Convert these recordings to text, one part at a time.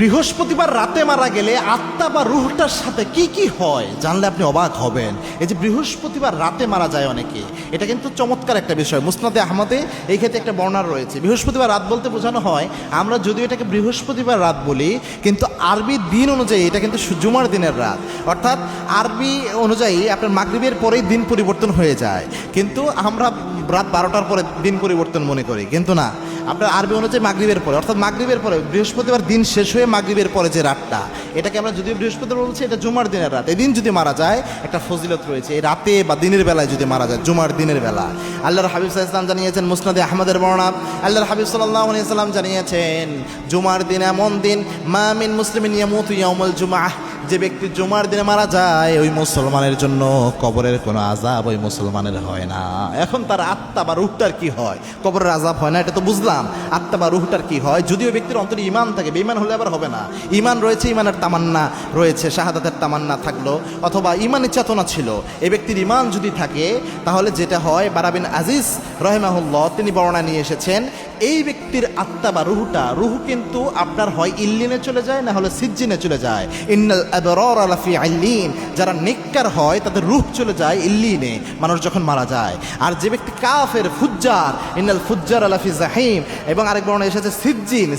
বৃহস্পতিবার রাতে মারা গেলে আত্মা বা রুহটার সাথে কি কি হয় জানলে আপনি অবাক হবেন। এই যে বৃহস্পতিবার রাতে মারা যায় অনেকে, এটা কিন্তু চমৎকার একটা বিষয়। মুসনাদে আহমদে এই ক্ষেত্রে একটা বর্ণনা রয়েছে। বৃহস্পতিবার রাত বলতে বোঝানো হয়, আমরা যদিও এটাকে বৃহস্পতিবার রাত বলি, কিন্তু আরবি দিন অনুযায়ী এটা কিন্তু জুমার দিনের রাত। অর্থাৎ আরবি অনুযায়ী আপনার মাগরিবের পরেই দিন পরিবর্তন হয়ে যায়, কিন্তু আমরা রাত 12টার পরে দিন পরিবর্তন মনে করি, কিন্তু না, আপনার আরবি অনুযায়ী মাগরিবের পরে, অর্থাৎ মাগরিবের পরে বৃহস্পতিবার দিন শেষ হয়ে মাগরিবের পরে যে রাতটা, এটাকে আমরা যদিও বৃহস্পতিবার বলছি, এটা জুমার দিনের রাত। এদিন যদি মারা যায় একটা ফজিলত রয়েছে, এই রাতে বা দিনের বেলায় যদি মারা যায়, জুমার দিনের বেলা। আল্লাহর হাবিব সাল্লাল্লাহু আলাইহি ওয়াসাল্লাম জানিয়েছেন, মুসনাদে আহমদের বর্ণনা, আল্লাহর হাবিব সাল্লাল্লাহু আলাইহি ওয়াসাল্লাম জানিয়েছেন, জুমার দিন এমন দিন, মা মিন মুসলিমিন ইয়ামুতু ইয়াউমাল জুমআহ, যে ব্যক্তি জুমার দিনে মারা যায় ওই মুসলমানের জন্য কবরের কোনো আযাব ওই মুসলমানের হয় না। এখন তার আত্মা বা রূহটার কি হয়? কবরের আযাব হয় না, এটা তো বুঝলাম। আত্মা বা রূহটার কি হয়? যদিও ব্যক্তির অন্তরে ঈমান থাকে, বেঈমান হলে আবার হবে না। ঈমান রয়েছে, ঈমানের তামান্না রয়েছে, শাহাদাতের তামান্না থাকলো, অথবা ঈমানের চেতনা ছিল, এই ব্যক্তির ঈমান যদি থাকে, তাহলে যেটা হয়, বারা বিন আজিজ রাহিমাহুল্লাহ তিনি বর্ণনা নিয়ে এসেছেন, এই ব্যক্তির আত্মা বা রুহ কিন্তু আপনার হয় ইল্লিনে চলে যায়, না হলে সিজ্জিনে চলে যায়। ইন্নাল আবরার লাফি ইল্লিন, যারা নেককার হয় তাদের রুহ চলে যায় ইল্লিনে মানুষ যখন মারা যায়। আর যে ব্যক্তি কাফের, ফুজ্জার, ইন্নাল ফুজ্জার লাফি জাহিম, এবং আরেক বর্ণনা এসেছে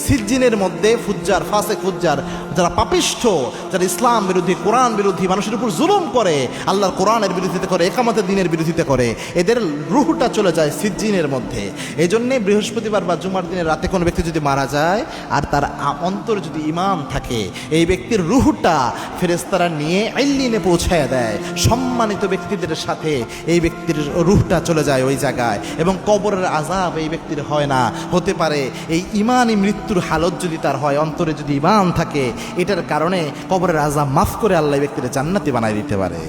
সিজ্জিনের মধ্যে ফুজ্জার, ফাসিক ফুজ্জার, যারা পাপিষ্ঠ, যারা ইসলাম বিরোধী, কোরআন বিরোধী, মানুষের উপর জুলুম করে, আল্লাহর কোরআনের বিরোধিতা করে, একামতের দিনের বিরোধিতা করে, এদের রুহটা চলে যায় সিজ্জিনের মধ্যে। এই জন্যে বৃহস্পতিবার বা জুমার দিনের রাতে কোনো ব্যক্তি যদি মারা যায় আর তার অন্তর যদি ঈমান থাকে, এই ব্যক্তির রুহটা ফেরেশতারা নিয়ে ইল্লিনে পৌঁছায় দেয়। সম্মানিত ব্যক্তিদের সাথে এই ব্যক্তির রুহটা চলে যায় ওই জায়গায়, এবং কবরের আযাব এই ব্যক্তির হয় না। হতে পারে এই ঈমানই মৃত্যুর হালত যদি তার হয়, অন্তরে যদি ঈমান থাকে, এটার কারণে কবরের আযাব মাফ করে আল্লাহ ব্যক্তির জান্নাতি বানায় দিতে পারে।